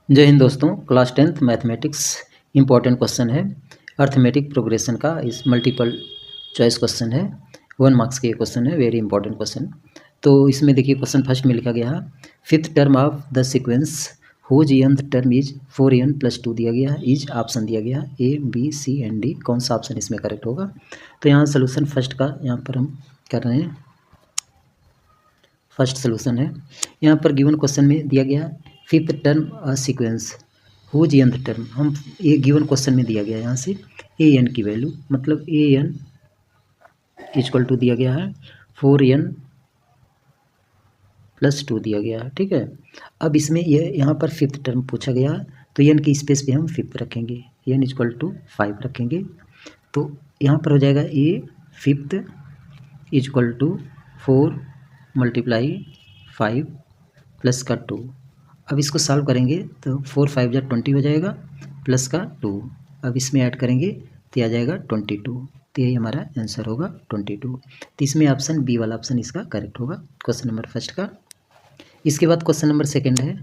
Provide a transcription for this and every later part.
जय हिंद दोस्तों। Class 10th mathematics important question है। अर्थमेटिक प्रोग्रेशन का इस मल्टीपल चॉइस क्वेश्चन है। 1 मार्क्स के क्वेश्चन है, वेरी इंपॉर्टेंट क्वेश्चन। तो इसमें देखिए क्वेश्चन फर्स्ट में लिखा गया है fifth term of the sequence whose nth term is 4n+2 दिया गया है। इज ऑप्शन दिया गया है A, B, C and D। कौन सा ऑप्शन इसमें करेक्ट होगा? तो यहाँ सोल्यूशन फर्स्ट का यहाँ पर हम कर रहे हैं। फर्स्ट सोल्यूशन है, यहाँ पर गिवन क्वेश्चन में दिया गया fifth term sequence whose nth term. हम ये गिवन क्वेश्चन में दिया गया यहाँ से an की वैल्यू, मतलब an इक्वल टू दिया गया है 4n+2 दिया गया है। ठीक है, अब इसमें ये यहाँ पर फिफ्थ टर्म पूछा गया तो n की स्पेस पे हम फिफ्थ रखेंगे, n इक्वल टू 5 रखेंगे। तो यहाँ पर हो जाएगा a fifth equal to 4 × 5 plus का 2। अब इसको सॉल्व करेंगे तो 4 5 जा 20 हो जाएगा प्लस का 2। अब इसमें ऐड करेंगे तो आ जाएगा 22। तो यही हमारा आंसर होगा 22। तो इसमें ऑप्शन बी वाला ऑप्शन इसका करेक्ट होगा क्वेश्चन नंबर फर्स्ट का। इसके बाद क्वेश्चन नंबर सेकंड है।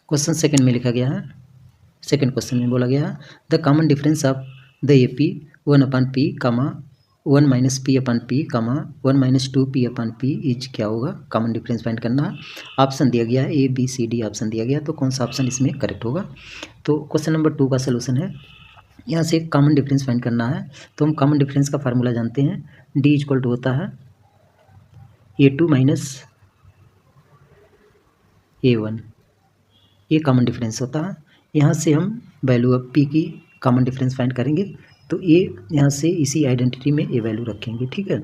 क्वेश्चन सेकंड में लिखा गया है, सेकंड क्वेश्चन में बोला गया है the common difference of the AP 1/P, 1 - P/P, 1 - 2P/P is क्या होगा? कॉमन डिफरेंस फाइंड करना है। ऑप्शन दिया गया है A, B, C, D option दिया गया, तो कौन सा ऑप्शन इसमें करेक्ट होगा? तो क्वेश्चन नंबर 2 का सोल्यूशन है, यहाँ से कॉमन डिफरेंस फाइंड करना है। तो हम कॉमन डिफरेंस का फार्मूला जानते हैं, D इक्वल टू होता है A2 - A1। ये कॉमन डिफरेंस होता है। यहाँ से हम वैल्यू ऑफ P की कॉमन डिफरेंस फाइंड करेंगे तो ये यहाँ से इसी आइडेंटिटी में ये वैल्यू रखेंगे। ठीक है,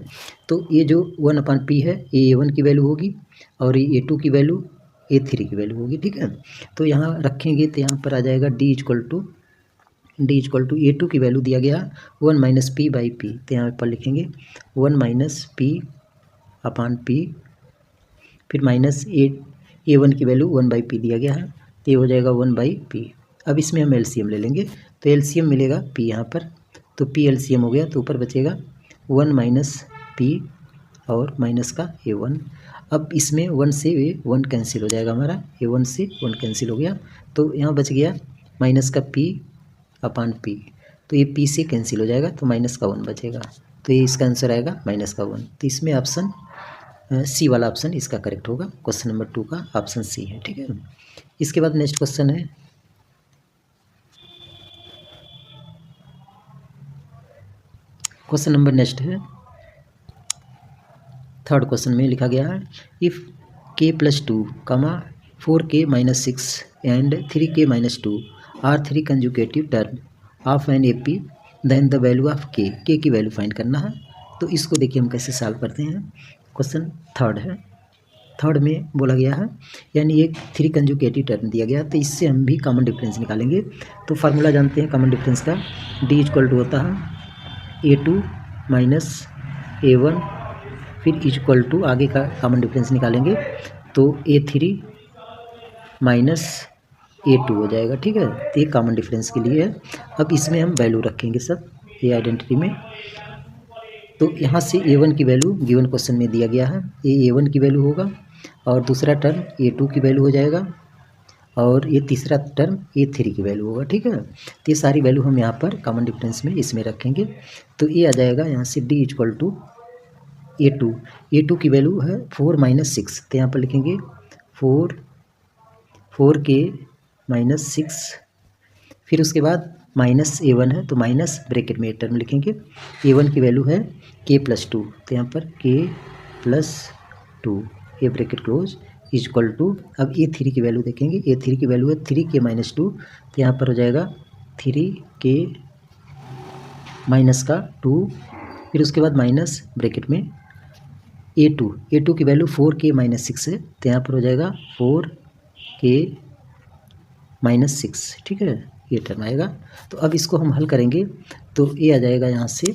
तो ये जो 1/P है ये A1 की वैल्यू होगी और ये A2 की वैल्यू A3 की वैल्यू होगी। ठीक है, तो यहाँ रखेंगे तो यहाँ पर आ जाएगा D इक्वल टू A2 की वैल्यू दिया गया 1 - P/P। तो यहाँ पर लिखेंगे 1 - P/P, फिर माइनस A1 की वैल्यू 1/P दिया गया है, तो ये हो जाएगा 1/P। अब इसमें हम LCM ले लेंगे तो LCM मिलेगा P यहाँ पर, तो P LCM हो गया तो ऊपर बचेगा 1 - P और माइनस का A1। अब इसमें 1 से 1 कैंसिल हो जाएगा हमारा, A1 से 1 कैंसिल हो गया, तो यहाँ बच गया माइनस का P/P। तो ये P से कैंसिल हो जाएगा तो माइनस का 1 बचेगा, तो ये इसका आंसर आएगा माइनस का 1। तो इसमें ऑप्शन सी वाला ऑप्शन इसका करेक्ट होगा। क्वेश्चन नंबर 2 का ऑप्शन सी है। ठीक है, इसके बाद नेक्स्ट क्वेश्चन है, क्वेश्चन नंबर नेक्स्ट है थर्ड क्वेश्चन में लिखा गया है if k+2, 4k - 6 and 3k - 2 are 3 conjugative term of an AP, then the value of k की वैल्यू फाइंड करना है। तो इसको देखिए हम कैसे सॉल्व करते हैं। क्वेश्चन थर्ड है, थर्ड में बोला गया है यानी एक 3 कंजुगेटिव टर्म दिया गया, तो इससे हम भी कॉमन डिफरेंस निकालेंगे। तो फार्मूला जानते हैं कॉमन डिफरेंस का, D इक्वल टू होता है A2 - A1, फिर इक्वल टू आगे का कॉमन डिफरेंस निकालेंगे तो A3 - A2 हो जाएगा। ठीक है, तो ये कॉमन डिफरेंस के लिए है। अब इसमें हम वैल्यू रखेंगे सब ये आइडेंटिटी में। तो यहाँ से A1 की वैल्यू गिवन क्वेश्चन में दिया गया है, ये A1 की वैल्यू होगा और दूसरा टर्म A2 की वैल्यू हो जाएगा और ये तीसरा टर्म A3 की वैल्यू होगा। ठीक है, तो ये सारी वैल्यू हम यहाँ पर कॉमन डिफरेंस में इसमें रखेंगे। तो ये आ जाएगा यहाँ से D इक्वल टू A2 की वैल्यू है 4 - 6, तो यहाँ पर लिखेंगे 4k - 6, फिर उसके बाद माइनस A1 है तो माइनस ब्रैकेट में टर्म लिखेंगे। A1 की वैल्यू है k+2, तो यहाँ पर k+2 ये ब्रैकेट क्लोज इक्वल टू, अब A3 की वैल्यू देखेंगे, A3 की वैल्यू है 3k - 2, तो यहाँ पर हो जाएगा 3k माइनस का 2, फिर उसके बाद माइनस ब्रैकेट में A2 की वैल्यू 4k - 6 है, तो यहाँ पर हो जाएगा 4k - 6। ठीक है, ये टर्म आएगा। तो अब इसको हम हल करेंगे तो ये आ जाएगा यहाँ से,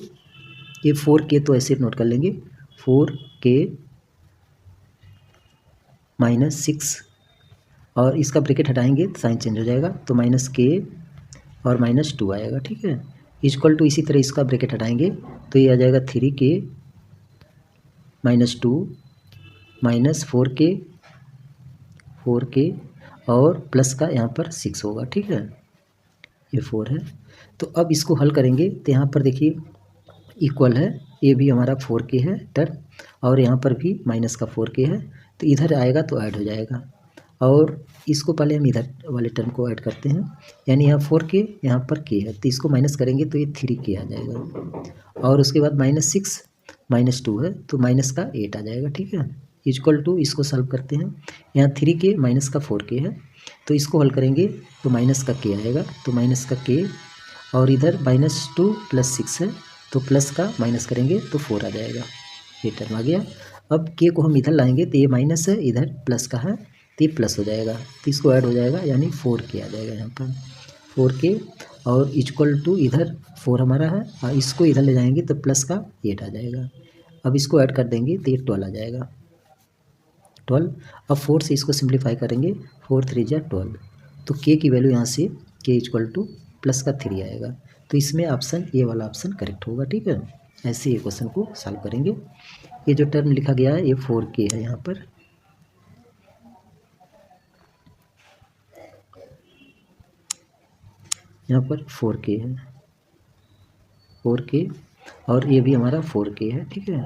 ये 4k तो ऐसे नोट कर लेंगे 4k - 6 और इसका ब्रैकेट हटाएंगे तो साइन चेंज हो जाएगा, तो -k और -2 आएगा। ठीक है, इक्वल टू इसी तरह इसका ब्रैकेट हटाएंगे तो ये आ जाएगा 3k -2 -4k और प्लस का यहाँ पर 6 होगा, ठीक है, ये 4 है। तो अब इसको हल करेंगे तो यहाँ पर देखिए इक्वल है, ये भी हमारा 4k है टर्म और यहाँ पर भी माइनस का 4k है, तो इधर आएगा तो ऐड हो जाएगा। और इसको पहले हम इधर वाले टर्म को ऐड करते हैं, यानी यहाँ 4k यहाँ पर k है, तो इसको माइनस करेंगे तो ये 3k आ जाएगा। और उसके बाद -6 -2 है तो माइनस का 8 आ जाएगा, ठीक है, इक्वल टू इसको सॉल्व करते हैं। यहाँ 3k माइनस का 4k है, तो इसको हल करेंगे तो माइनस का k आएगा, तो माइनस का k और इधर -2 + 6 है तो प्लस का माइनस करेंगे तो 4 आ जाएगा, ये टर्म आ गया। अब k को हम इधर लाएंगे तो ये माइनस है, इधर प्लस का है तो ये प्लस हो जाएगा, तो इसको ऐड हो जाएगा यानी 4k आ जाएगा यहाँ पर 4k और इक्वल टू इधर 4 हमारा है और इसको इधर ले जाएंगे तो प्लस का 8 आ जाएगा। अब इसको ऐड कर देंगे तो ये 12 आ जाएगा 12। अब 4 से इसको सिंप्लीफाई करेंगे, 4 3 जा 12, तो k की वैल्यू यहाँ से k इक्वल टू प्लस का 3 आएगा, तो इसमें ऑप्शन ये वाला ऑप्शन करेक्ट होगा, ठीक है। ऐसे ये क्वेश्चन को सॉल्व करेंगे। ये जो टर्म लिखा गया है ये 4k है, यहाँ पर यहाँ पर 4k है, 4k और ये भी हमारा 4k है, ठीक है।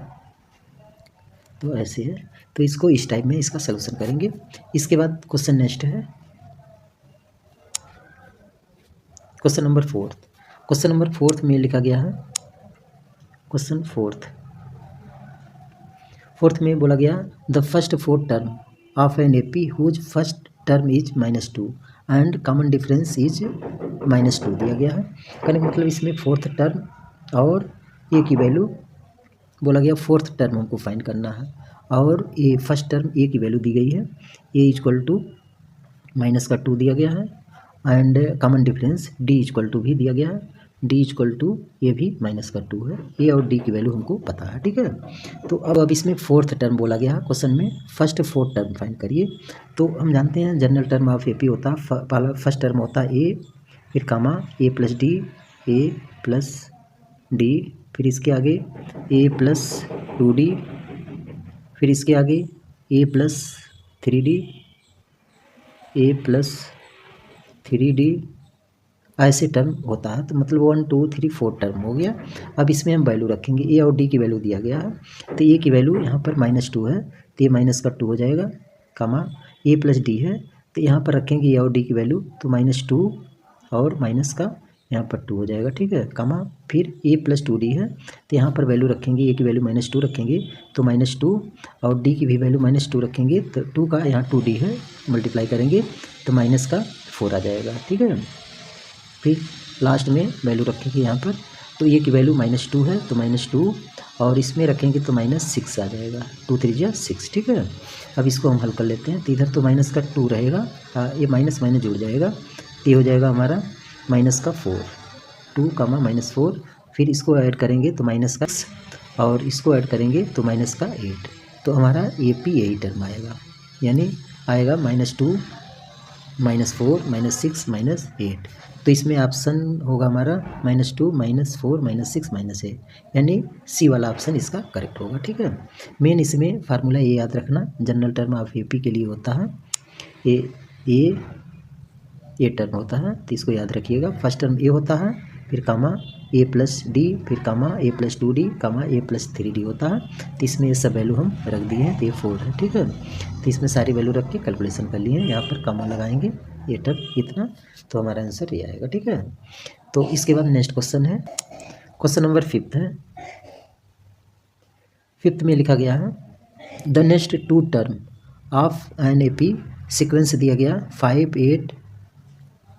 तो ऐसे है, तो इसको इस टाइप में इसका सलूशन करेंगे। इसके बाद क्वेश्चन नेक्स्ट है क्वेश्चन नंबर 4। क्वेश्चन नंबर 4 में लिखा गया है, क्वेश्चन 4 में बोला गया the first 4 term of an AP whose first term is -2 and common difference is -2 दिया गया है। कहने का मतलब इसमें 4th टर्म और ए की वैल्यू बोला गया, 4th टर्म हमको फाइंड करना है और ये फर्स्ट टर्म ए की वैल्यू दी गई है, ए इक्वल टू -2 दिया गया है and common difference d equal to भी दिया गया है, डी इक्वल टू ये भी -2 है, ए और डी की वैल्यू हमको पता है, ठीक है। तो अब इसमें 4th टर्म बोला गया है क्वेश्चन में, फर्स्ट 4 टर्म फाइंड करिए। तो हम जानते हैं जनरल टर्म ऑफ एपी होता है, पहला फर्स्ट टर्म होता है ए, फिर कामा ए प्लस डी, फिर इसके आगे ए प्लस 2d, फिर इसके आगे ए प्लस 3d, ए प्लस 3d, ऐसे टर्म होता है। तो मतलब 1 2 3 4 टर्म हो गया। अब इसमें हम वैल्यू रखेंगे, ए और डी की वैल्यू दिया गया है, तो ए की वैल्यू यहाँ पर -2 है तो ये -2 हो जाएगा, कामा ए प्लस डी है तो यहाँ पर रखेंगे ए और डी की वैल्यू, तो -2 और माइनस का यहाँ पर 2 हो जाएगा, ठीक है, कामा फिर ए प्लस 2d है तो यहाँ पर वैल्यू रखेंगे, ए की वैल्यू -2 रखेंगे तो -2 और डी की भी वैल्यू -2 रखेंगे, तो 2 का यहाँ 2d है, मल्टीप्लाई करेंगे तो -4 आ जाएगा, ठीक है। फिर लास्ट में वैल्यू रखेंगे यहाँ पर, तो ए की वैल्यू -2 है तो -2 और इसमें रखेंगे तो -6 आ जाएगा, 2 3 जा 6, ठीक है। अब इसको हम हल कर लेते हैं, तो इधर तो -2 रहेगा, ये माइनस माइनस जुड़ जाएगा, ये हो जाएगा हमारा -4, 2 -4, फिर इसको ऐड करेंगे तो -6 और इसको ऐड करेंगे तो -8, तो हमारा ए पी यही टर्म आएगा, यानी आएगा -2 -4 -6 -8, तो इसमें ऑप्शन होगा हमारा -2 -4 -6 -8, यानी सी वाला ऑप्शन इसका करेक्ट होगा, ठीक है। मेन इसमें फार्मूला ये याद रखना, जनरल टर्म ऑफ एपी के लिए होता है ए टर्म होता है, तो इसको याद रखिएगा। फर्स्ट टर्म ए होता है, फिर कामा ए प्लस डी, फिर कामा ए प्लस 2d, कामा ए प्लस 3d होता है, तो इसमें ये सब वैल्यू हम रख दिए हैं, तो ये 4 है, ठीक है। तो इसमें सारी वैल्यू रख के कैलकुलेशन कर लिए हैं, यहाँ पर कामा लगाएंगे ये टर्म इतना, तो हमारा आंसर ये आएगा, ठीक है। तो इसके बाद नेक्स्ट क्वेश्चन है, क्वेश्चन नंबर 5 है। 5th में लिखा गया है the next 2 term of an AP sequence दिया गया 5 8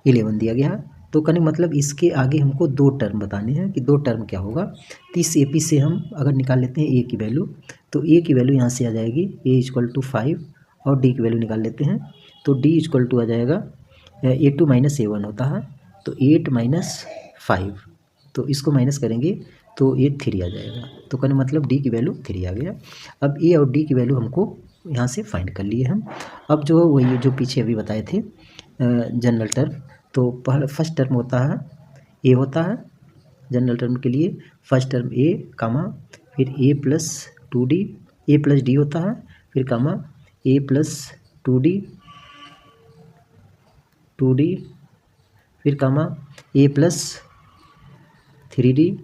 11 दिया गया, तो कहने मतलब इसके आगे हमको 2 टर्म बताने हैं कि 2 टर्म क्या होगा। तो इस एपी से हम अगर निकाल लेते हैं ए की वैल्यू, तो ए की वैल्यू यहाँ से आ जाएगी ए इक्वल टू 5 और डी की वैल्यू निकाल लेते हैं, तो डी इक्वल टू आ जाएगा A2 - A1 होता है, तो 8 - 5, तो इसको माइनस करेंगे तो ये 3 आ जाएगा, तो कहने मतलब डी की वैल्यू 3 आ गया। अब ए और डी की वैल्यू हमको यहाँ से फाइंड कर लिए हम। अब जो वही जो पीछे अभी बताए थे जनरल टर्म, तो पहला फर्स्ट टर्म होता है ए होता है जनरल टर्म के लिए, फर्स्ट टर्म ए कामा फिर ए प्लस 2d ए प्लस डी होता है, फिर कामा ए प्लस 2d, फिर कामा ए प्लस 3d,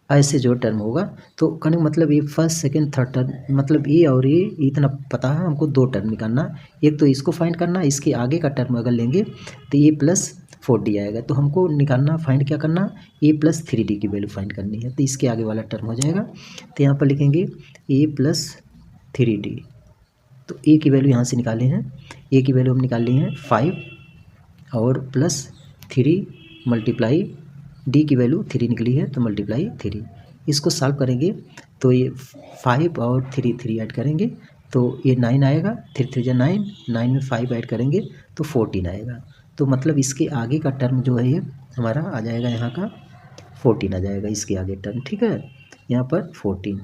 ऐसे जो टर्म होगा। तो कहने का मतलब ये फर्स्ट सेकंड थर्ड टर्म, मतलब ए और ए इतना पता है हमको, दो टर्म निकालना, एक तो इसको फाइंड करना, इसके आगे का टर्म अगर लेंगे तो ए प्लस 4d आएगा। तो हमको निकालना, फाइंड क्या करना, ए प्लस 3d की वैल्यू फाइंड करनी है। तो इसके आगे वाला टर्म हो जाएगा, तो यहाँ पर लिखेंगे ए प्लस 3d। तो ए की वैल्यू यहाँ से निकाले हैं, ए की वैल्यू हम निकाल लिए हैं 5 और प्लस 3 मल्टीप्लाई डी की वैल्यू 3 निकली है तो मल्टीप्लाई 3। इसको सॉल्व करेंगे तो ये 5 और 3 ऐड करेंगे तो ये 9 आएगा, 3 3 9, 9 में 5 ऐड करेंगे तो 14 आएगा। तो मतलब इसके आगे का टर्म जो है ये हमारा आ जाएगा, यहाँ का 14 आ जाएगा इसके आगे टर्म, ठीक है, यहाँ पर 14।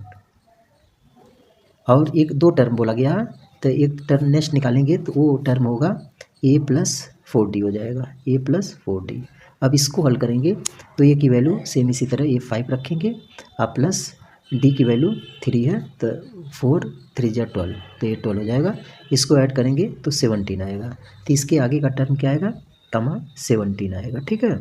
और एक दो टर्म बोला गया, तो एक टर्म नेक्स्ट निकालेंगे तो वो टर्म होगा ए प्लस 4d हो जाएगा, ए प्लस 4d। अब इसको हल करेंगे तो ए की वैल्यू सेम इसी तरह ए 5 रखेंगे, आप प्लस डी की वैल्यू 3 है तो 4 3 जा 12, तो ये 12 हो जाएगा। इसको ऐड करेंगे तो 17 आएगा। तो इसके आगे का टर्म क्या आएगा, कामा 17 आएगा, ठीक है।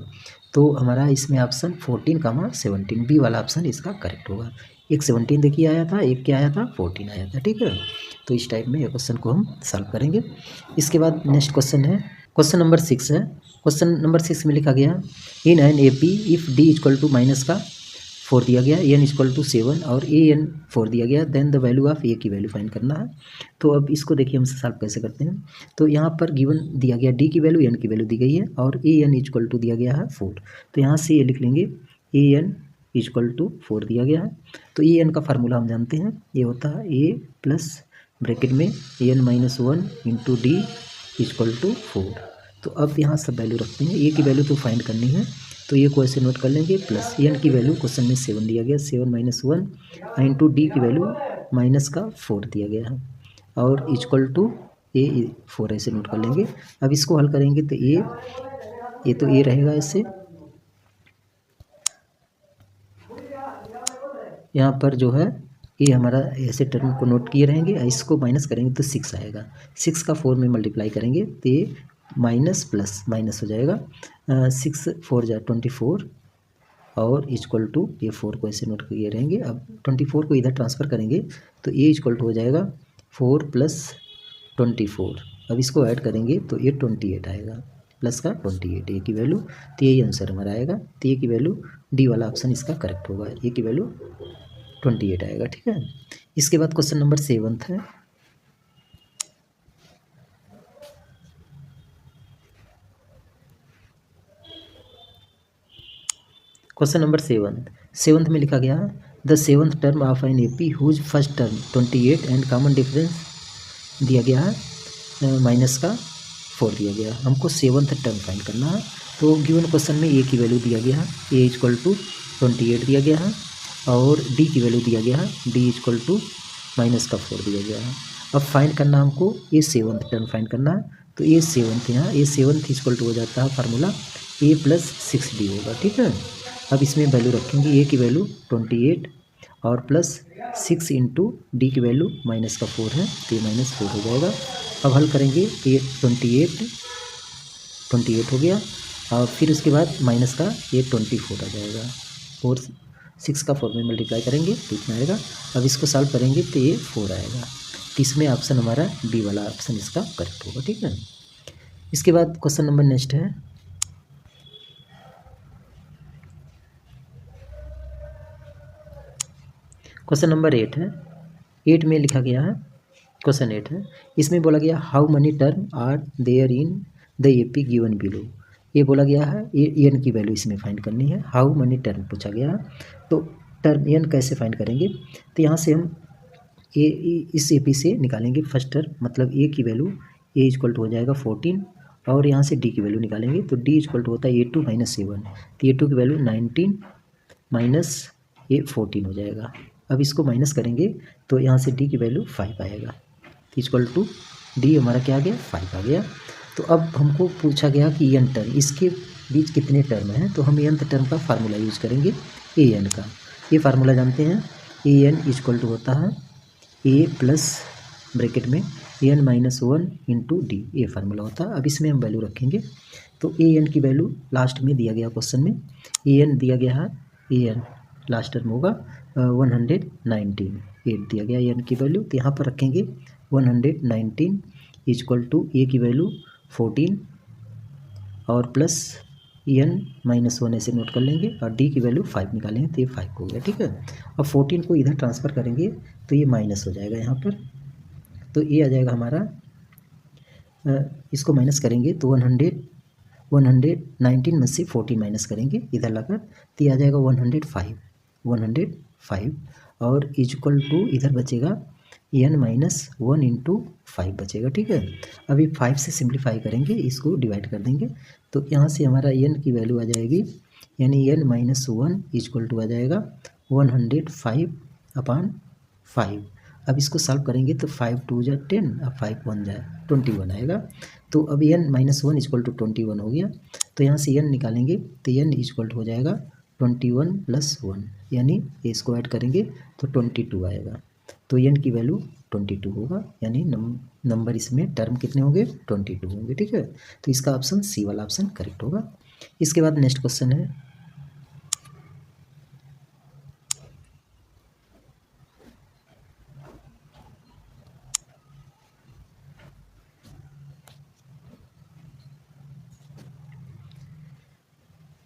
तो हमारा इसमें ऑप्शन 14 कामा 17 बी वाला ऑप्शन इसका करेक्ट होगा। एक 17 देखिए आया था, एक क्या आया था 14 आया था, ठीक है। तो इस टाइप में ये क्वेश्चन को हम सॉल्व करेंगे। इसके बाद नेक्स्ट क्वेश्चन है, क्वेश्चन नंबर 6 है। क्वेश्चन नंबर 6 में लिखा गया in an A P if d equal to minus का 4 दिया गया, एन इक्वल टू 7 और ए एन 4 दिया गया, देन द वैल्यू ऑफ ए की वैल्यू फाइंड करना है। तो अब इसको देखिए हम सॉल्व कैसे करते हैं। तो यहाँ पर गिवन दिया गया डी की वैल्यू, एन की वैल्यू दी गई है और ए एन इक्वल टू दिया गया है 4। तो यहाँ से ये लिख लेंगे ए एन इक्वल टू 4 दिया गया है। तो ए एन का फार्मूला हम जानते हैं, ये होता है ए प्लस ब्रैकेट में n minus 1 into d equal to 4। तो अब यहाँ सब वैल्यू रखते हैं, ए की वैल्यू तो फाइंड करनी है तो ये को ऐसे नोट कर लेंगे, प्लस एन की वैल्यू क्वेश्चन में 7 दिया गया, 7 माइनस 1 इंटू डी की वैल्यू माइनस का 4 दिया गया है और इक्वल टू ए 4 ऐसे नोट कर लेंगे। अब इसको हल करेंगे तो ये तो ए रहेगा ऐसे, यहाँ पर जो है ये हमारा ऐसे टर्म को नोट किए रहेंगे, इसको माइनस करेंगे तो 6 आएगा, 6 का 4 में मल्टीप्लाई करेंगे तो ये माइनस प्लस माइनस हो जाएगा, 6 4 जा 24 और इक्वल टू ये 4 को ऐसे नोट किए रहेंगे। अब 24 को इधर ट्रांसफ़र करेंगे तो ये इक्वल टू हो जाएगा 4 प्लस 24। अब इसको ऐड करेंगे तो ये 28 आएगा, प्लस का 28 ए की वैल्यू, तो यही आंसर हमारा आएगा। तो ए की वैल्यू डी वाला ऑप्शन इसका करेक्ट होगा, ए की वैल्यू 28 आएगा, ठीक है। इसके बाद क्वेश्चन नंबर 7 है। क्वेश्चन नंबर 7 में लिखा गया the 7th term of an A P whose first term 28 and common difference दिया गया है माइनस का 4 दिया गया। हमको 7th टर्म फाइंड करना है। तो गिवन क्वेश्चन में ए की वैल्यू दिया गया है, ए इक्वल टू 28 दिया गया है और डी की वैल्यू दिया गया है, डी इक्वल टू माइनस का 4 दिया गया है। अब फाइंड करना हमको ये 7th टर्म फाइंड करना है। तो ये 7th यहाँ ये 7th इक्वल टू हो जाता है फार्मूला ए प्लस 6d होगा, ठीक है। अब इसमें वैल्यू रखेंगे, ए की वैल्यू 28 और प्लस 6 इंटू डी की वैल्यू माइनस का 4 है तो ये माइनस 4 हो जाएगा। अब हल करेंगे ये 28 हो गया और फिर उसके बाद माइनस का ये 24 आ जाएगा और 6 का 4 में मल्टीप्लाई करेंगे तो इतना आएगा। अब इसको सॉल्व करेंगे तो ये 4 आएगा। तो इसमें ऑप्शन हमारा बी वाला ऑप्शन इसका करेक्ट होगा, ठीक है। इसके बाद क्वेश्चन नंबर नेक्स्ट है, क्वेश्चन नंबर 8 है। 8 में लिखा गया है, क्वेश्चन 8 है, इसमें बोला गया how many term are there in the A P given below. ये बोला गया है एन की वैल्यू इसमें फाइंड करनी है, हाउ मनी टर्म पूछा गया है। तो टर्म एन कैसे फाइंड करेंगे, तो यहाँ से हम इस ए पी से निकालेंगे फर्स्ट टर्म, मतलब ए की वैल्यू ए इक्वल टू हो जाएगा 14 और यहाँ से डी की वैल्यू निकालेंगे तो डी इक्वल टू होता है A2 माइनस A1, तो A2 की वैल्यू 19 माइनस ये 14 हो जाएगा। अब इसको माइनस करेंगे तो यहाँ से डी की वैल्यू 5 आएगा, इक्वल टू डी हमारा क्या आ गया 5 आ गया। तो अब हमको पूछा गया कि एन टर्म, इसके बीच कितने टर्म हैं, तो हम एनथ टर्म का फार्मूला यूज करेंगे ए एन का। ये फार्मूला जानते हैं, ए एन इक्वल टू होता है ए प्लस ब्रैकेट में n minus one into d, ये फार्मूला होता है। अब इसमें हम वैल्यू रखेंगे, तो ए एन की वैल्यू लास्ट में दिया गया क्वेश्चन में ए एन दिया गया है, ए एन लास्ट टर्म होगा 119, 8 दिया गया ए एन की वैल्यू, तो यहाँ पर रखेंगे 119 इक्वल टू ए की वैल्यू 14 और प्लस एन माइनस वन ऐसे नोट कर लेंगे और डी की वैल्यू 5 निकालेंगे, तो ये 5 हो गया, ठीक है। अब 14 को इधर ट्रांसफ़र करेंगे तो ये माइनस हो जाएगा यहाँ पर, तो ये आ जाएगा हमारा, इसको माइनस करेंगे तो 119 में से 14 माइनस करेंगे इधर लाकर, तो ये आ जाएगा 105 और इक्वल टू इधर बचेगा एन माइनस वन इंटू 5 बचेगा, ठीक है। अभी 5 से सिंप्लीफाई करेंगे, इसको डिवाइड कर देंगे, तो यहाँ से हमारा एन की वैल्यू आ जाएगी, यानी N minus one equal to आ जाएगा 105/5। अब इसको सॉल्व करेंगे तो 5 2 जा 10 और 5 1 जा 21 आएगा, तो अब n minus one equal to 21 हो गया, तो यहाँ से एन निकालेंगे तो एन इक्वल टू हो जाएगा 21 + 1, यानी इसको ऐड करेंगे तो 22 आएगा, तो एन की वैल्यू 22 होगा, यानी नंबर इसमें टर्म कितने होंगे 22 होंगे, ठीक है। तो इसका ऑप्शन सी वाला ऑप्शन करेक्ट होगा। इसके बाद नेक्स्ट क्वेश्चन है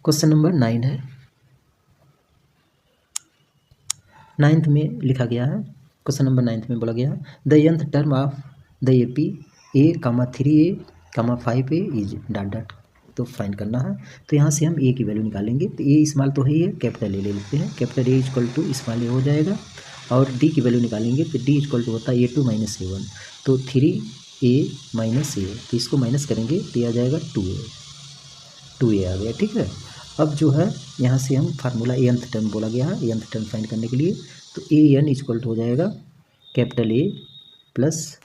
क्वेश्चन नंबर 9 है, 9th में लिखा गया है, क्वेश्चन नंबर 9th में बोला गया है the nth term of the AP a, 3a, 5a is dot dot, तो फाइंड करना है। तो यहाँ से हम a की वैल्यू निकालेंगे, तो a स्मॉल तो है ही है, कैपिटल ए ले लेते हैं, capital A equal to small A हो जाएगा, और d की वैल्यू निकालेंगे तो d इक्वल टू होता है a2 - a1, तो 3a - a, तो इसको माइनस करेंगे तो ये आ जाएगा 2a आ गया, ठीक है। अब जो है यहाँ से हम फार्मूला nth टर्म बोला गया है, nth टर्म फाइंड करने के लिए, तो ए एन इक्वल टू हो जाएगा कैपिटल A प्लस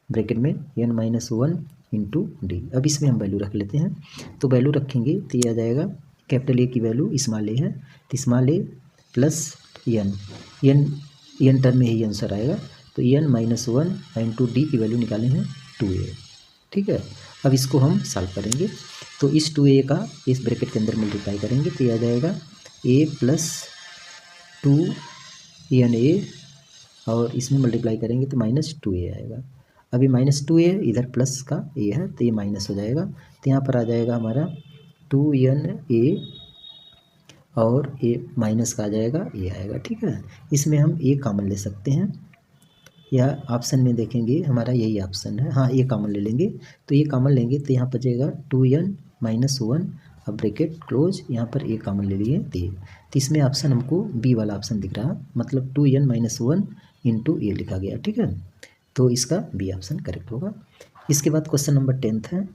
ब्रैकेट में n minus one into D. अब इसमें हम वैल्यू रख लेते हैं, तो वैल्यू रखेंगे तो ये आ जाएगा कैपिटल A की वैल्यू स्मॉल ए है, तो small a plus n term में ही आंसर आएगा, तो n minus one into d की वैल्यू निकाले हैं 2a, ठीक है। अब इसको हम सॉल्व करेंगे, तो इस 2a का इस ब्रैकेट के अंदर मल्टीप्लाई करेंगे तो ये आ जाएगा a प्लस 2na, और इसमें मल्टीप्लाई करेंगे तो माइनस 2a आएगा। अभी माइनस 2a इधर प्लस का a है, तो ये माइनस हो जाएगा, तो यहाँ पर आ जाएगा हमारा 2na और a माइनस का आ जाएगा a आएगा, ठीक है। इसमें हम a कॉमन ले सकते हैं, या ऑप्शन में देखेंगे हमारा यही ऑप्शन है, हाँ ये कॉमन ले लेंगे, तो ये कॉमन लेंगे तो यहाँ बचेगा 2n - 1, अब ब्रैकेट क्लोज, यहाँ पर ए कॉमन ले लिए तो इसमें ऑप्शन हमको बी वाला ऑप्शन दिख रहा, मतलब 2n - 1 इंटू ए लिखा गया, ठीक है। तो इसका बी ऑप्शन करेक्ट होगा। इसके बाद क्वेश्चन नंबर 10th है,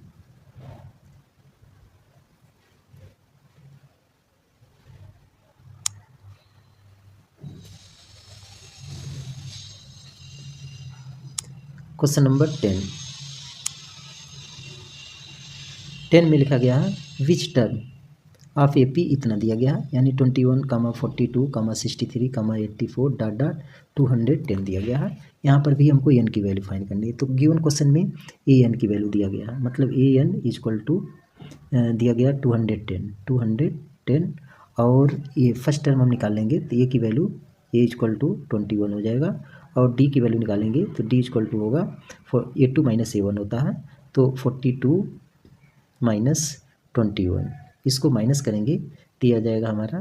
क्वेश्चन नंबर 10 में लिखा गया है विच टर्म ऑफ एपी इतना दिया गया है, यानी 21, 42, 63, 84 डॉट डॉट 210 दिया गया है। यहाँ पर भी हमको एन की वैल्यू फाइंड करनी है, तो गिवन क्वेश्चन में ए एन की वैल्यू दिया गया है, मतलब ए एन इक्वल टू दिया गया 210, और ये फर्स्ट टर्म हम निकाल लेंगे तो ए की वैल्यू ए इक्वल टू 21 हो जाएगा, और डी की वैल्यू निकालेंगे तो डी इक्वल टू होगा a2 - a1 होता है, तो 42 - 21, इसको माइनस करेंगे तो ये आ जाएगा हमारा,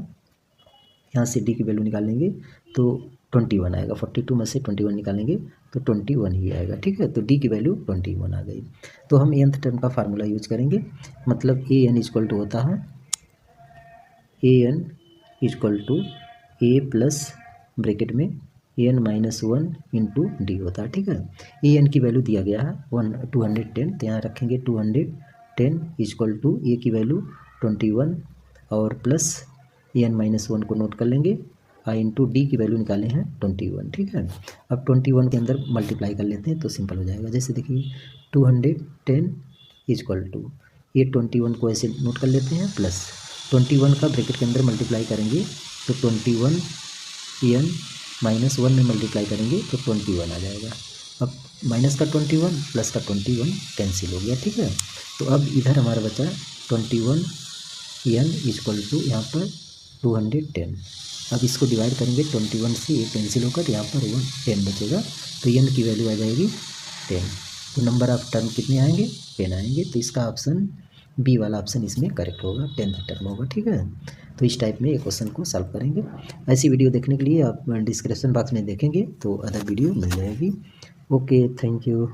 यहाँ से डी की वैल्यू निकालेंगे तो 21 आएगा, 42 में से 21 निकालेंगे तो 21 ही आएगा, ठीक है। तो डी की वैल्यू 21 आ गई, तो हम nth टर्म का फार्मूला यूज करेंगे, मतलब ए एन इक्वल टू होता है an equal to a plus bracket में n minus one into d होता है, ठीक है। ए एन की वैल्यू दिया गया है 210, तो यहाँ रखेंगे 210 इक्वल टू ए की वैल्यू 21 और प्लस n माइनस वन को नोट कर लेंगे, इंटू डी की वैल्यू निकाले हैं 21, ठीक है। अब 21 के अंदर मल्टीप्लाई कर लेते हैं तो सिंपल हो जाएगा, जैसे देखिए 210 इक्वल टू ये 21 को ऐसे नोट कर लेते हैं, प्लस 21 का ब्रैकेट के अंदर मल्टीप्लाई करेंगे तो 21 n -1 में मल्टीप्लाई करेंगे तो 21 आ जाएगा। अब माइनस का 21 प्लस का 21 कैंसिल हो गया, ठीक है। तो अब इधर हमारा बचा 21 n इक्वल टू यहाँ पर 210। अब इसको डिवाइड करेंगे 21 से, ये कैंसिल होकर तो यहाँ पर 10 बचेगा, तो n की वैल्यू आ जाएगी 10। तो नंबर ऑफ टर्म कितने आएंगे, 10 आएंगे। तो इसका ऑप्शन बी वाला ऑप्शन इसमें करेक्ट होगा, 10th टर्म होगा, ठीक है। तो इस टाइप में ये क्वेश्चन को सॉल्व करेंगे। ऐसी वीडियो देखने के लिए आप डिस्क्रिप्शन बॉक्स में देखेंगे तो अदर वीडियो मिल जाएगी। Okay, thank you.